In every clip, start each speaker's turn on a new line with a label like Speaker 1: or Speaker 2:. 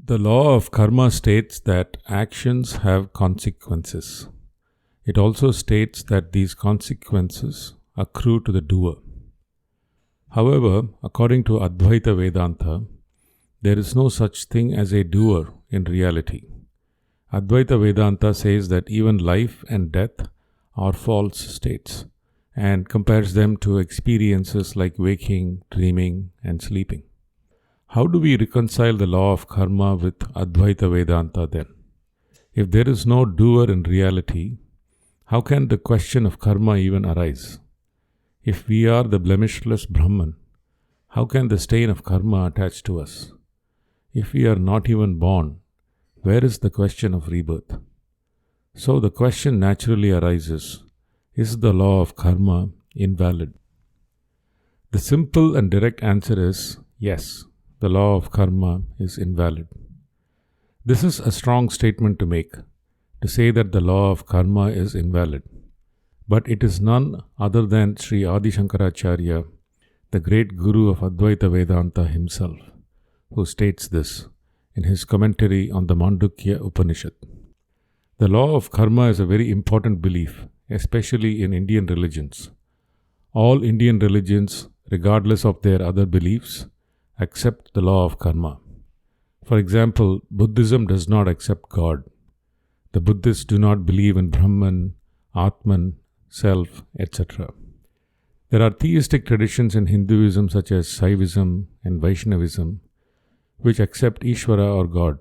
Speaker 1: The law of karma states that actions have consequences. It also states that these consequences accrue to the doer. However, according to Advaita Vedanta, there is no such thing as a doer in reality. Advaita Vedanta says that even life and death are false states and compares them to experiences like waking, dreaming, and sleeping. How do we reconcile the law of karma with Advaita Vedanta then? If there is no doer in reality, how can the question of karma even arise? If we are the blemishless Brahman, how can the stain of karma attach to us? If we are not even born, where is the question of rebirth? So the question naturally arises, is the law of karma invalid? The simple and direct answer is yes. The law of karma is invalid. This is a strong statement to make, to say that the law of karma is invalid. But it is none other than Sri Adi Shankaracharya, the great guru of Advaita Vedanta himself, who states this in his commentary on the Mandukya Upanishad. The law of karma is a very important belief, especially in Indian religions. All Indian religions, regardless of their other beliefs, accept the law of karma. For example, Buddhism does not accept God. The Buddhists do not believe in Brahman, Atman, self, etc. There are theistic traditions in Hinduism such as Saivism and Vaishnavism, which accept Ishvara or God.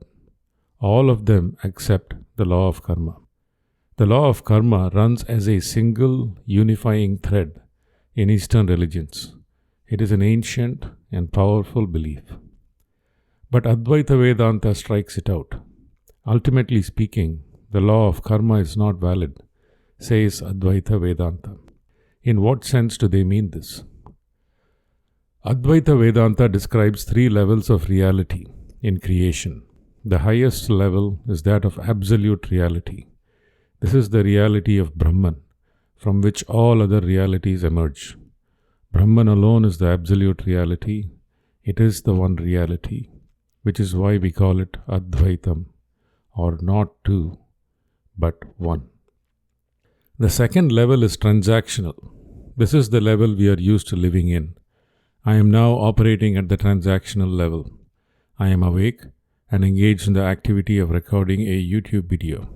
Speaker 1: All of them accept the law of karma. The law of karma runs as a single unifying thread in Eastern religions. It is an ancient and powerful belief. But Advaita Vedanta strikes it out. Ultimately speaking, the law of karma is not valid, says Advaita Vedanta. In what sense do they mean this? Advaita Vedanta describes three levels of reality in creation. The highest level is that of absolute reality. This is the reality of Brahman, from which all other realities emerge. Brahman alone is the absolute reality. It is the one reality, which is why we call it Advaitam, or not two, but one. The second level is transactional. This is the level we are used to living in. I am now operating at the transactional level. I am awake and engaged in the activity of recording a YouTube video.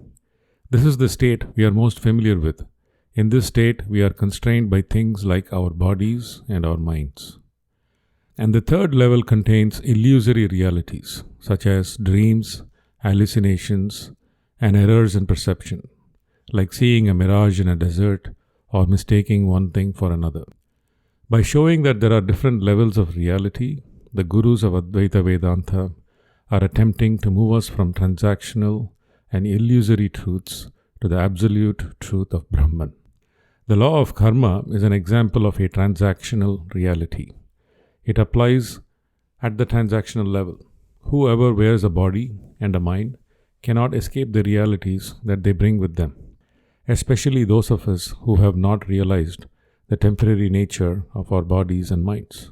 Speaker 1: This is the state we are most familiar with. In this state, we are constrained by things like our bodies and our minds. And the third level contains illusory realities, such as dreams, hallucinations, and errors in perception, like seeing a mirage in a desert or mistaking one thing for another. By showing that there are different levels of reality, the gurus of Advaita Vedanta are attempting to move us from transactional and illusory truths to the absolute truth of Brahman. The law of karma is an example of a transactional reality. It applies at the transactional level. Whoever wears a body and a mind cannot escape the realities that they bring with them, especially those of us who have not realized the temporary nature of our bodies and minds.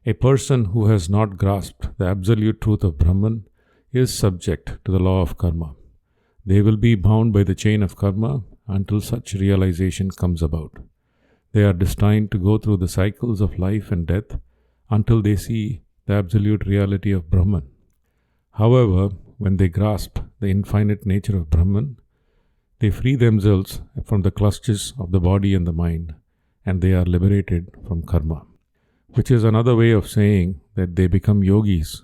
Speaker 1: A person who has not grasped the absolute truth of Brahman is subject to the law of karma. They will be bound by the chain of karma until such realization comes about. They are destined to go through the cycles of life and death until they see the absolute reality of Brahman. However, when they grasp the infinite nature of Brahman, they free themselves from the clutches of the body and the mind, and they are liberated from karma, which is another way of saying that they become yogis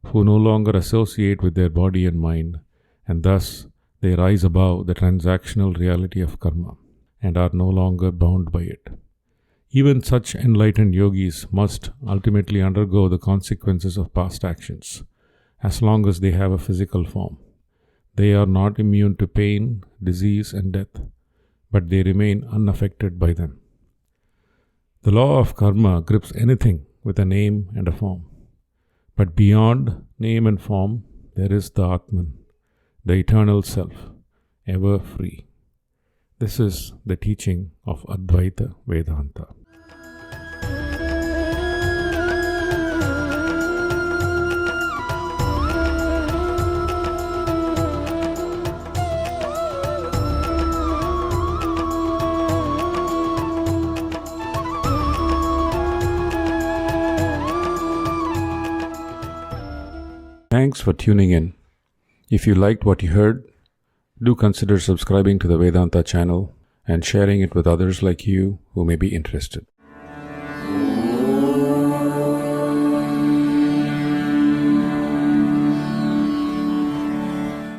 Speaker 1: who no longer associate with their body and mind, and thus they rise above the transactional reality of karma and are no longer bound by it. Even such enlightened yogis must ultimately undergo the consequences of past actions, as long as they have a physical form. They are not immune to pain, disease, and death, but they remain unaffected by them. The law of karma grips anything with a name and a form. But beyond name and form, there is the Atman, the eternal self, ever free. This is the teaching of Advaita Vedanta. Thanks for tuning in. If you liked what you heard, do consider subscribing to the Vedanta channel and sharing it with others like you who may be interested.